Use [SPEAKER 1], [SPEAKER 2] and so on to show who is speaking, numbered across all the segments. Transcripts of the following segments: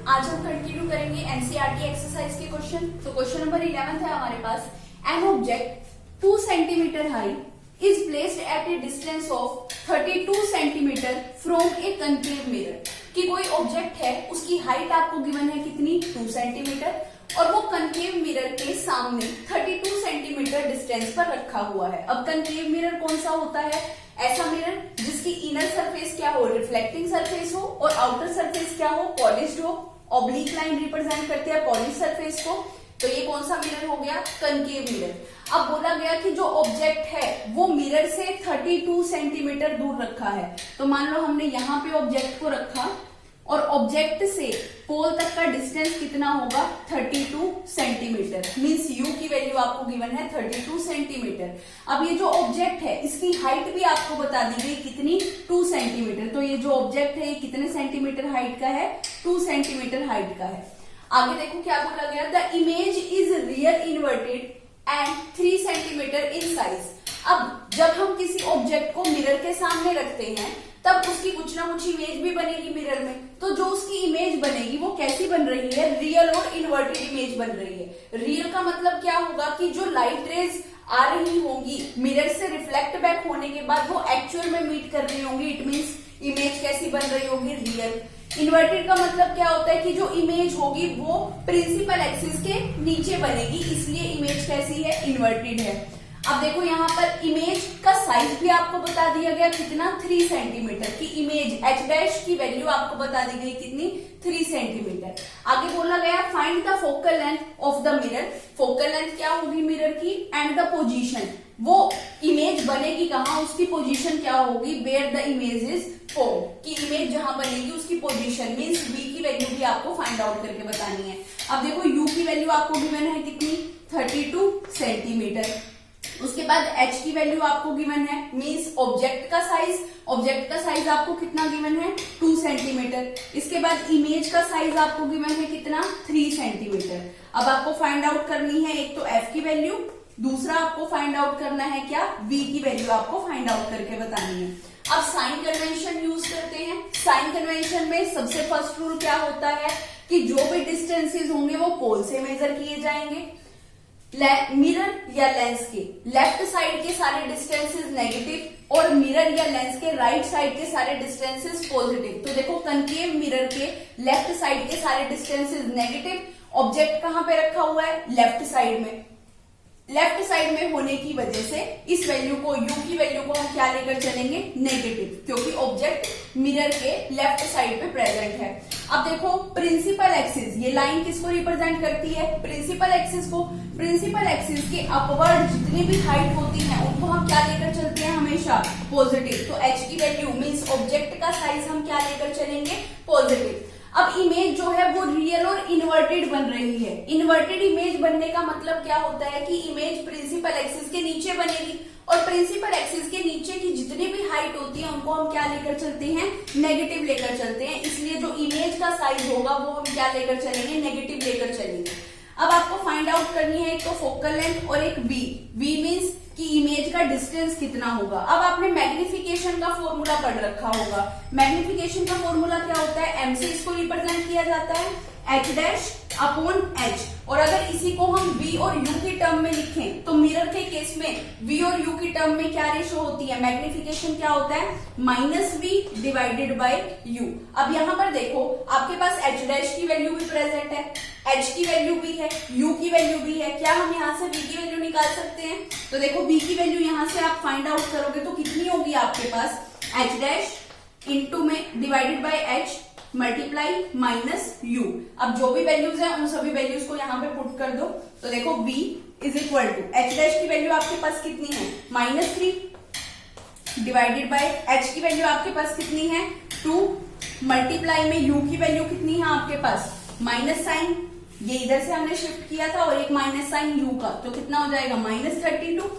[SPEAKER 1] आज हम कंटिन्यू करेंगे एनसीईआरटी एक्सरसाइज के क्वेश्चन। तो क्वेश्चन नंबर 11 है हमारे पास। An object 2 centimetre high is placed at a distance of 32 centimetre from a concave mirror. कि कोई ऑब्जेक्ट है, उसकी हाइट आपको गिवन है कितनी, 2 सेंटीमीटर, और वो कनकेव मिरर के सामने 32 सेंटीमीटर डिस्टेंस पर रखा हुआ है। अब कनकेव मिरर कौन सा होता है? ऐसा मिरर जिसकी इनर सरफेस क्या हो, रिफ्लेक्टिंग सरफेस हो, और आउटर सरफेस क्या हो, पॉलिश्ड हो। ऑब्लिक लाइन रिप्रेजेंट करते हैं पॉलिश सरफेस को। तो ये कौन सा मिरर हो गया? Concave mirror. अब बोला गया कि जो ऑब्जेक्ट है वो मिरर से 32 सेंटीमीटर दूर रखा है। तो मान लो हमने यहाँ पे ऑब्जेक्ट को रखा और ऑब्जेक्ट से पोल तक का डिस्टेंस कितना होगा, 32 सेंटीमीटर। मीन्स यू की वैल्यू आपको गिवन है 32 सेंटीमीटर। अब ये जो ऑब्जेक्ट है इसकी हाइट भी आपको बता दी गई कितनी, 2 सेंटीमीटर। तो ये जो ऑब्जेक्ट है ये कितने सेंटीमीटर हाइट का है, 2 सेंटीमीटर हाइट का है। आगे देखो क्या बोला गया, the image is real inverted and 3 centimetre in size. अब जब हम किसी ऑब्जेक्ट को मिरर के सामने रखते हैं तब उसकी कुछ ना कुछ इमेज भी बनेगी मिरर में। तो जो उसकी इमेज बनेगी वो कैसी बन रही है, रियल और इन्वर्टेड इमेज बन रही है। रियल का मतलब क्या होगा कि जो लाइट रेज आ रही होंगी मिरर से रिफ्लेक्ट बैक होने के बाद वो एक्चुअल में मीट कर रही होंगी। इट मीन्स इमेज कैसी बन रही होगी, रियल। इन्वर्टेड का मतलब क्या होता है कि जो इमेज होगी वो प्रिंसिपल एक्सिस के नीचे बनेगी, इसलिए इमेज कैसी है, इन्वर्टेड है। अब देखो यहाँ पर इमेज का साइज भी आपको बता दिया गया कितना, 3 सेंटीमीटर की इमेज एच डैश की वैल्यू आपको बता दी गई कितनी, 3 सेंटीमीटर। आगे बोला गया find the focal length of the mirror. Focal length क्या होगी मिरर की, एंड द पोजीशन, वो इमेज बनेगी कहाँ, उसकी पोजीशन क्या होगी, where the image is formed, की इमेज जहां बनेगी उसकी पोजीशन। मीन्स बी की वैल्यू भी आपको फाइंड आउट करके बतानी है। अब देखो यू की वैल्यू आपको गिवन है कितनी, 32 सेंटीमीटर। उसके बाद h की वैल्यू आपको गिवन है, मीन्स ऑब्जेक्ट का साइज। ऑब्जेक्ट का साइज आपको कितना गिवन है, 2 सेंटीमीटर। इसके बाद इमेज का साइज आपको गिवन है कितना, 3 सेंटीमीटर। अब आपको फाइंड आउट करनी है एक तो f की वैल्यू, दूसरा आपको फाइंड आउट करना है क्या, v की वैल्यू आपको फाइंड आउट करके बतानी है। अब साइन कन्वेंशन यूज करते हैं। साइन कन्वेंशन में सबसे फर्स्ट रूल क्या होता है कि जो भी डिस्टेंसेस होंगे वो पोल से मेजर किए जाएंगे। मिरर या लेंस के लेफ्ट साइड के सारे डिस्टेंसेस नेगेटिव और मिरर या लेंस के राइट साइड के सारे डिस्टेंसेस पॉजिटिव। तो देखो कनकेव मिरर के लेफ्ट साइड के सारे डिस्टेंसेस नेगेटिव। ऑब्जेक्ट कहां पे रखा हुआ है, लेफ्ट साइड में। लेफ्ट साइड में होने की वजह से इस वैल्यू को, यू की वैल्यू को हम क्या लेकर चलेंगे, नेगेटिव, क्योंकि ऑब्जेक्ट मिरर के लेफ्ट साइड पे प्रेजेंट है। अब देखो प्रिंसिपल एक्सिस, ये लाइन किसको रिप्रेजेंट करती है, प्रिंसिपल एक्सिस को। प्रिंसिपल एक्सिस के अपवर्ड जितनी भी हाइट होती है उनको हम क्या लेकर चलते हैं, हमेशा पॉजिटिव। तो एच की वैल्यू मीन्स ऑब्जेक्ट का साइज हम क्या लेकर चलेंगे, पॉजिटिव। अब इमेज जो है वो रियल और इन्वर्टेड बन रही है। इन्वर्टेड इमेज बनने का मतलब क्या होता है कि इमेज प्रिंसिपल एक्सिस के नीचे बनेगी, और प्रिंसिपल एक्सिस के नीचे की जितनी भी हाइट होती है उनको हम क्या लेकर चलते हैं, नेगेटिव लेकर चलते हैं। इसलिए जो इमेज का साइज होगा वो हम क्या लेकर चलेंगे, नेगेटिव लेकर चलेंगे। अब आपको फाइंड आउट करनी है एक तो फोकल लेंथ और एक वी। वी मीन्स कि इमेज का डिस्टेंस कितना होगा। अब आपने मैग्निफिकेशन का फॉर्मूला पढ़ रखा होगा। मैग्निफिकेशन का फॉर्मूला क्या होता है, एमसी इसको रिप्रेजेंट किया जाता है एच डैश अपॉन एच। और अगर इसी को हम v और u की टर्म में लिखें तो मिरर के केस में v और u की टर्म में क्या रेशो होती है, मैग्निफिकेशन क्या होता है, -v डिवाइडेड बाय u। अब यहाँ पर देखो आपके पास h डैश की वैल्यू भी प्रेजेंट है, h की वैल्यू भी है, u की वैल्यू भी है। क्या हम यहाँ से v की वैल्यू निकाल सकते हैं? तो देखो v की वैल्यू यहाँ से आप फाइंड आउट करोगे तो कितनी होगी आपके पास, h डैश इंटू में divided by h multiply minus you. अब जो भी वैल्यूज है उन सभी वैल्यूज को यहाँ पे पुट कर दो। तो देखो v is equal to H dash की वैल्यू आपके पास कितनी है, -3 डिवाइडेड बाय h की वैल्यू आपके पास कितनी है, 2 मल्टीप्लाई में u की वैल्यू कितनी है आपके पास, माइनस साइन, ये इधर से हमने शिफ्ट किया था, और एक माइनस साइन u का, तो कितना हो जाएगा, -32।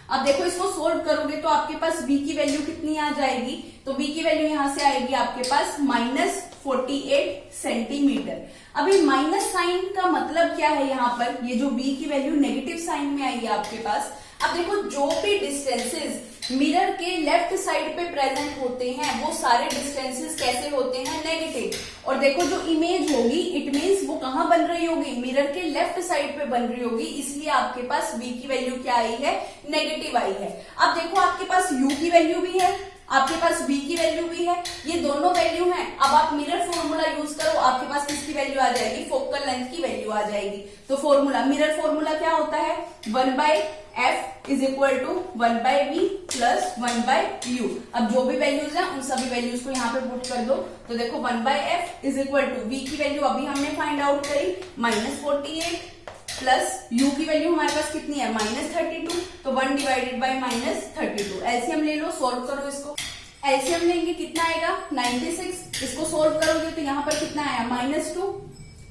[SPEAKER 1] अब देखो इसको सोल्व करोगे तो आपके पास v की वैल्यू कितनी आ जाएगी, तो v की वैल्यू यहां से आएगी आपके पास -48 सेंटीमीटर। अभी माइनस साइन का मतलब क्या है, यहाँ पर ये जो v की वैल्यू नेगेटिव साइन में आई है आपके पास। अब देखो जो भी डिस्टेंसेस मिरर के लेफ्ट साइड पे प्रेजेंट होते हैं वो सारे डिस्टेंसेस कैसे होते हैं, नेगेटिव। और देखो जो इमेज होगी इट मीन्स वो कहां बन रही होगी, मिरर के लेफ्ट साइड पे बन रही होगी, इसलिए आपके पास v की वैल्यू क्या आई है, नेगेटिव आई है। अब देखो आपके पास u की वैल्यू भी है, आपके पास v की वैल्यू भी है, ये दोनों वैल्यू हैं। अब आप मिरर फॉर्मूला यूज करो, आपके पास किसकी वैल्यू आ जाएगी, फोकल लेंथ की वैल्यू आ जाएगी। तो फॉर्मूला, मिरर फॉर्मूला क्या होता है, 1/f is equal to 1/v plus 1/u। अब जो भी वैल्यूज हैं उन सभी वैल्यूज को यहाँ पे पुट कर दो। तो देखो 1/f is equal to v की वैल्यू अभी हमने फाइंड आउट करी -48 प्लस u की वैल्यू हमारे पास कितनी है, -32। तो 1 डिवाइडेड बाई -32। एलसीएम ले लो, सोल्व करो इसको। एलसीएम लेंगे कितना आएगा, 96। इसको सोल्व करोगे तो यहाँ पर कितना आया, -2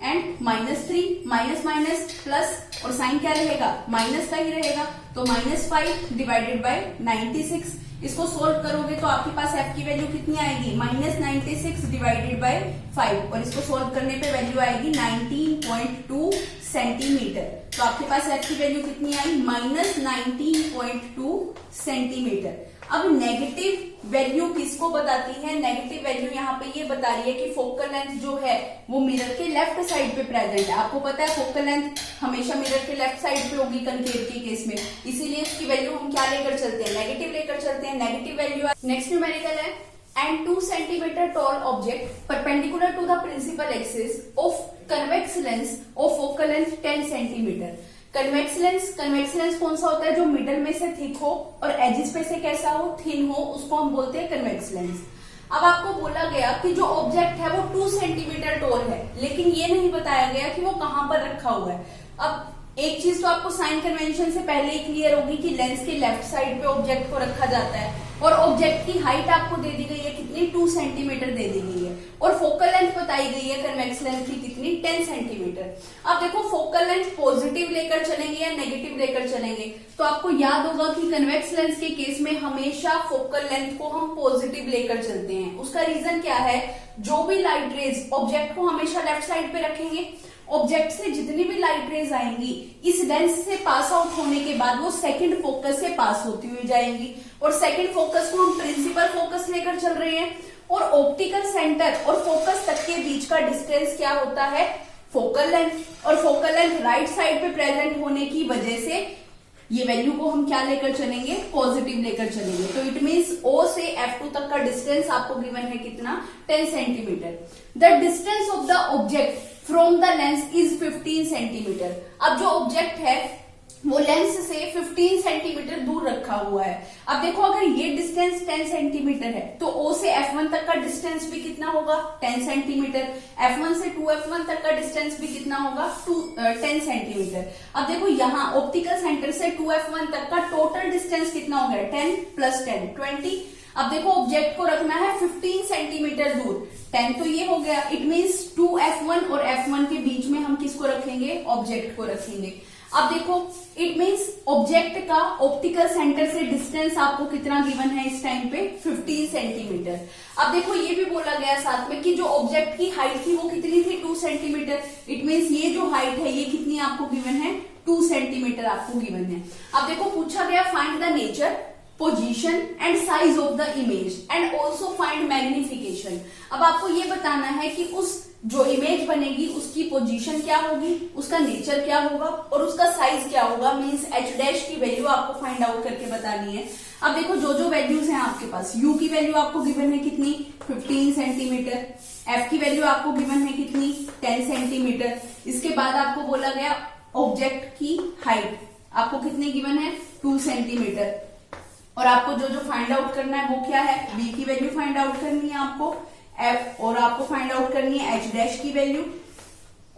[SPEAKER 1] एंड -3, माइनस माइनस प्लस, और साइन क्या रहेगा, माइनस का ही रहेगा। तो -5 डिवाइडेड बाई 96। इसको सोल्व करोगे तो आपके पास f की वैल्यू कितनी आएगी, -96 डिवाइडेड बाई 5, और इसको सोल्व करने पे वैल्यू आएगी 19.2 सेंटीमीटर। तो आपके पास f की वैल्यू कितनी आई, -19.2 सेंटीमीटर। अब नेगेटिव वैल्यू किसको बताती है, नेगेटिव वैल्यू यहाँ पे ये बता रही है कि फोकल लेंथ जो है वो मिरर के लेफ्ट साइड पे प्रेजेंट है। आपको पता है फोकल लेंथ हमेशा मिरर के लेफ्ट साइड पे होगी कनकेव के केस में, इसीलिए इसकी वैल्यू हम क्या लेकर चलते हैं, नेगेटिव लेकर चलते हैं। नेगेटिव वैल्यू नेक्स्ट न्यूमेरिकल है, and 2 centimeter tall object perpendicular to the principal axis of convex lens of focal length 10 centimeter। Convex lens कौन सा होता है, जो मिडल में से थिक हो और एजिस पे से कैसा हो, थिन हो, उसको हम बोलते हैं कन्वेक्स लेंस। अब आपको बोला गया कि जो ऑब्जेक्ट है वो 2 सेंटीमीटर टॉल है, लेकिन ये नहीं बताया गया कि वो कहां पर रखा हुआ है। अब एक चीज तो आपको साइन कन्वेंशन से पहले ही क्लियर होगी कि लेंस के लेफ्ट साइड पे ऑब्जेक्ट को रखा जाता है, और ऑब्जेक्ट की हाइट आपको दे दी गई है कितनी, 2 सेंटीमीटर दे दी गई है, और फोकल लेंथ बताई गई है कन्वेक्स लेंथ की कितनी, 10 सेंटीमीटर। अब देखो फोकल लेंथ पॉजिटिव लेकर चलेंगे या नेगेटिव लेकर चलेंगे, तो आपको याद होगा कि कन्वेक्स लेंस के केस में हमेशा फोकल लेंथ को हम पॉजिटिव लेकर चलते हैं। उसका रीजन क्या है, जो भी लाइट रेज ऑब्जेक्ट को हमेशा लेफ्ट साइड पे रखेंगे, ऑब्जेक्ट से जितनी भी लाइट रेज आएंगी इस लेंस से पास आउट होने के बाद वो सेकंड फोकस से पास होती हुई जाएंगी, और सेकंड फोकस को हम प्रिंसिपल फोकस लेकर चल रहे हैं, और ऑप्टिकल सेंटर और फोकस तक के बीच का डिस्टेंस क्या होता है, फोकल लेंथ। और फोकल लेंथ राइट साइड पे प्रेजेंट होने की वजह से ये वैल्यू को हम क्या लेकर चलेंगे, पॉजिटिव लेकर चलेंगे। तो इट मींस O से F2 तक का डिस्टेंस आपको गिवन है कितना, 10 centimetre. The distance of the object from the lens is 15 centimetre. अब जो ऑब्जेक्ट है वो लेंस से 15 सेंटीमीटर दूर रखा हुआ है। अब देखो अगर ये डिस्टेंस 10 सेंटीमीटर है तो O से F1 तक का डिस्टेंस भी कितना होगा, 10 सेंटीमीटर। F1 से 2F1 तक का डिस्टेंस भी कितना होगा, 10 सेंटीमीटर। अब देखो यहाँ ऑप्टिकल सेंटर से 2F1 तक का टोटल डिस्टेंस कितना हो गया, 10 + 10 20। अब देखो ऑब्जेक्ट को रखना है 15 सेंटीमीटर दूर, 10 तो ये हो गया, इट मींस 2F1 और F1 के बीच में हम किसको रखेंगे, ऑब्जेक्ट को रखेंगे। अब देखो इट मींस ऑब्जेक्ट का ऑप्टिकल सेंटर से डिस्टेंस आपको कितना गिवन है इस टाइम पे, 15 सेंटीमीटर। अब देखो ये भी बोला गया साथ में कि जो ऑब्जेक्ट की हाइट थी वो कितनी थी, 2 सेंटीमीटर। इट मींस ये जो हाइट है ये कितनी आपको गिवन है, 2 सेंटीमीटर आपको गिवन है। अब देखो पूछा गया find the nature, position and size of the image and also find magnification. अब आपको ये बताना है कि उस जो इमेज बनेगी उसकी पोजीशन क्या होगी, उसका नेचर क्या होगा और उसका साइज क्या होगा, मींस h' की वैल्यू आपको फाइंड आउट करके बतानी है। अब देखो जो जो वैल्यूज हैं आपके पास, u की वैल्यू आपको गिवन है कितनी, 15 सेंटीमीटर। f की वैल्यू आपको गिवन है कितनी, 10 सेंटीमीटर। इसके बाद आपको बोला गया ऑब्जेक्ट की हाइट आपको कितनी गिवन है, 2 सेंटीमीटर। और आपको जो जो फाइंड आउट करना है वो क्या है, v की वैल्यू फाइंड आउट करनी है आपको, f और आपको फाइंड आउट करनी है h' की वैल्यू,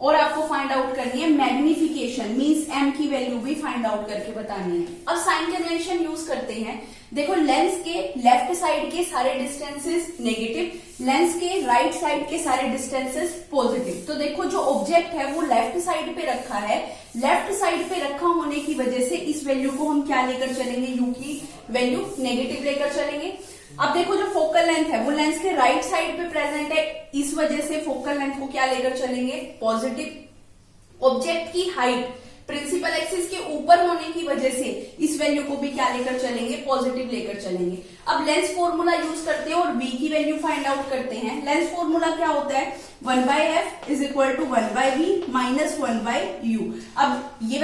[SPEAKER 1] और आपको फाइंड आउट करनी है मैग्निफिकेशन, मींस m की वैल्यू भी फाइंड आउट करके बतानी है। अब साइन कन्वेंशन यूज करते हैं। देखो लेंस के लेफ्ट साइड के सारे डिस्टेंसेस नेगेटिव, लेंस के राइट साइड के सारे डिस्टेंसेस पॉजिटिव। तो देखो जो ऑब्जेक्ट है वो लेफ्ट साइड पे रखा है, लेफ्ट साइड पे रखा होने की वजह से इस वैल्यू को हम क्या लेकर चलेंगे, u की वैल्यू नेगेटिव लेकर चलेंगे। अब देखो जो फोकल लेंथ है वो लेंस के राइट साइड पे प्रेजेंट है, इस वजह से फोकल लेंथ को क्या लेकर चलेंगे, पॉजिटिव। ऑब्जेक्ट की हाइट प्रिंसिपल एक्सिस के ऊपर होने की वजह से इस वैल्यू को भी क्या लेकर चलेंगे, पॉजिटिव लेकर चलेंगे। अब लेंस फॉर्मूला यूज करते हैं और b की वैल्यू फाइंड आउट करते हैं। लेंस फॉर्मूला क्या होता है, 1/f is equal to 1/v minus 1/u। अब ये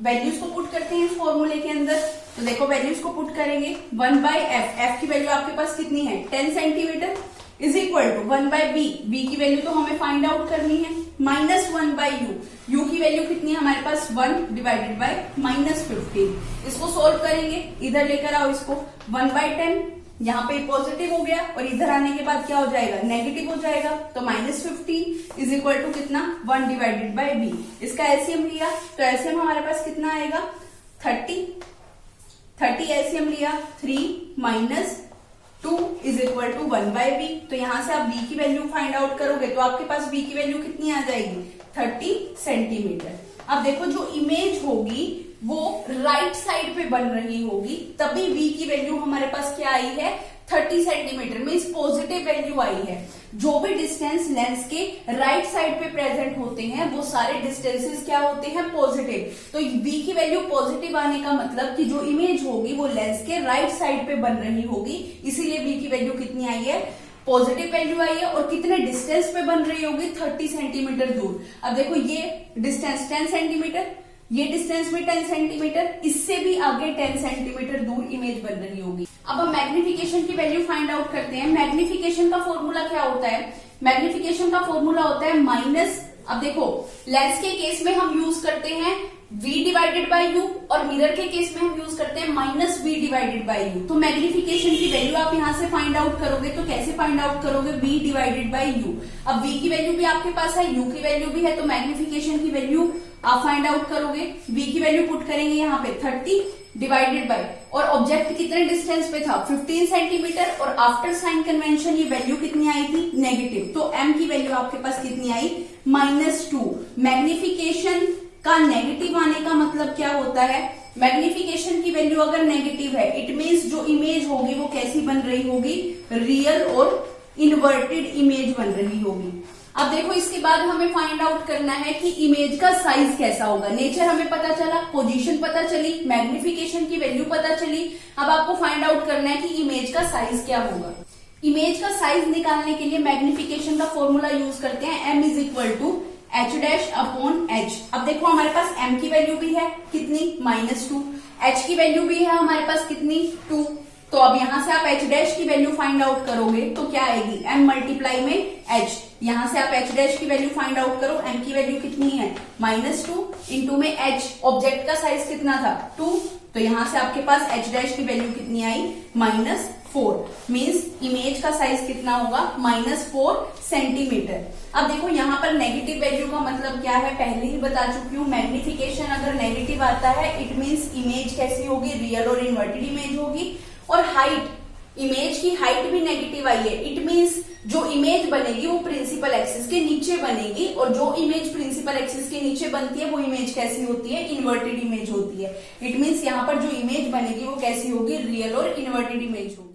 [SPEAKER 1] वैल्यूज को पुट करते हैं इस फॉर्मूले के अंदर, तो देखो वैल्यूज को पुट करेंगे 1/f, f की वैल्यू आपके पास कितनी है 10 centimetre, is equal to 1/v, v की वैल्यू तो हमें फाइंड आउट करनी है, माइनस 1/u, u की वैल्यू कितनी है हमारे पास 1 डिवाइडेड बाय माइनस 15। इसको सोल्व करेंगे, इधर लेकर आओ इसको, 1/10 यहाँ पे पॉजिटिव हो गया और इधर आने के बाद क्या हो जाएगा, नेगेटिव हो जाएगा, तो माइनस 15 इज इक्वल टू कितना 1 डिवाइडेड बाय v। इसका एलसीएम लिया तो एलसीएम हमारे पास कितना आएगा 30 एलसीएम लिया, 3 minus 2 is equal to 1/v। तो यहां से आप b की वैल्यू फाइंड आउट करोगे तो आपके पास b की वैल्यू कितनी आ जाएगी 30 सेंटीमीटर। अब देखो जो इमेज होगी वो राइट साइड पे बन रही होगी, तभी v की वैल्यू हमारे पास क्या आई है 30 सेंटीमीटर में, इस पॉजिटिव वैल्यू आई है। जो भी डिस्टेंस लेंस के राइट साइड पे प्रेजेंट होते हैं वो सारे डिस्टेंसेस क्या होते हैं पॉजिटिव। तो v की वैल्यू पॉजिटिव आने का मतलब कि जो इमेज होगी वो लेंस के राइट साइड पे बन रही होगी, इसीलिए v की वैल्यू कितनी आई है पॉजिटिव वैल्यू आई है। और कितने डिस्टेंस पे बन रही होगी 30 सेंटीमीटर दूर। अब देखो ये डिस्टेंस 10 सेंटीमीटर, ये डिस्टेंस भी 10 सेंटीमीटर, इससे भी आगे 10 सेंटीमीटर दूर इमेज बन रही होगी। अब हम मैग्निफिकेशन की वैल्यू फाइंड आउट करते हैं। मैग्निफिकेशन का फॉर्मूला क्या होता है, मैग्निफिकेशन का फॉर्मूला होता है माइनस, अब देखो लेंस के केस में हम यूज करते हैं v डिवाइडेड बाय u और मिरर के केस में हम यूज करते हैं minus v divided by u। तो मैग्निफिकेशन की वैल्यू आप यहां से फाइंड आउट करोगे तो कैसे फाइंड आउट करोगे, v डिवाइडेड बाय u। अब v की वैल्यू भी आपके पास है, u की वैल्यू भी है, तो मैग्निफिकेशन की वैल्यू आप फाइंड आउट करोगे, v की वैल्यू पुट करेंगे यहाँ पे 30 डिवाइडेड बाय, और ऑब्जेक्ट कितने डिस्टेंस पे था 15 सेंटीमीटर, और आफ्टर साइन कन्वेंशन ये वैल्यू कितनी आई थी नेगेटिव, तो m की वैल्यू आपके पास कितनी आई -2। मैग्निफिकेशन का नेगेटिव आने का मतलब क्या होता है, मैग्निफिकेशन की वैल्यू अगर नेगेटिव है इट मीन्स जो इमेज होगी वो कैसी बन रही होगी, रियल और इन्वर्टेड इमेज बन रही होगी। अब देखो इसके बाद हमें फाइंड आउट करना है कि इमेज का साइज कैसा होगा। नेचर हमें पता चला, पोजीशन पता चली, मैग्निफिकेशन की वैल्यू पता चली, अब आपको फाइंड आउट करना है कि इमेज का साइज क्या होगा। इमेज का साइज निकालने के लिए मैग्निफिकेशन का फॉर्मूला यूज करते हैं, m is equal to h'/h। अब देखो हमारे पास m की वैल्यू भी है कितनी -2, h की वैल्यू भी है हमारे पास कितनी 2, तो अब यहां से आप h' की वैल्यू फाइंड आउट करोगे तो क्या आएगी m मल्टीप्लाई में h। यहां से आप h' की वैल्यू फाइंड आउट करो, m की वैल्यू कितनी है -2 इंटू में h, ऑब्जेक्ट का साइज कितना था 2, तो यहां से आपके पास h' की वैल्यू कितनी आई -4, मीन्स इमेज का साइज कितना होगा -4 सेंटीमीटर। अब देखो यहाँ पर नेगेटिव वैल्यू का मतलब क्या है पहले ही बता चुकी हूँ, मैग्निफिकेशन अगर नेगेटिव आता है इट मीन्स इमेज कैसी होगी, रियल और इन्वर्टेड इमेज होगी। और हाइट, इमेज की हाइट भी नेगेटिव आई है, इट मीन्स जो इमेज बनेगी वो प्रिंसिपल एक्सिस के नीचे बनेगी, और जो इमेज प्रिंसिपल एक्सिस के नीचे बनती है वो इमेज कैसी होती है, इन्वर्टेड इमेज होती है। इट मीन्स यहाँ पर जो इमेज बनेगी वो कैसी होगी, रियल और इन्वर्टेड इमेज होगी।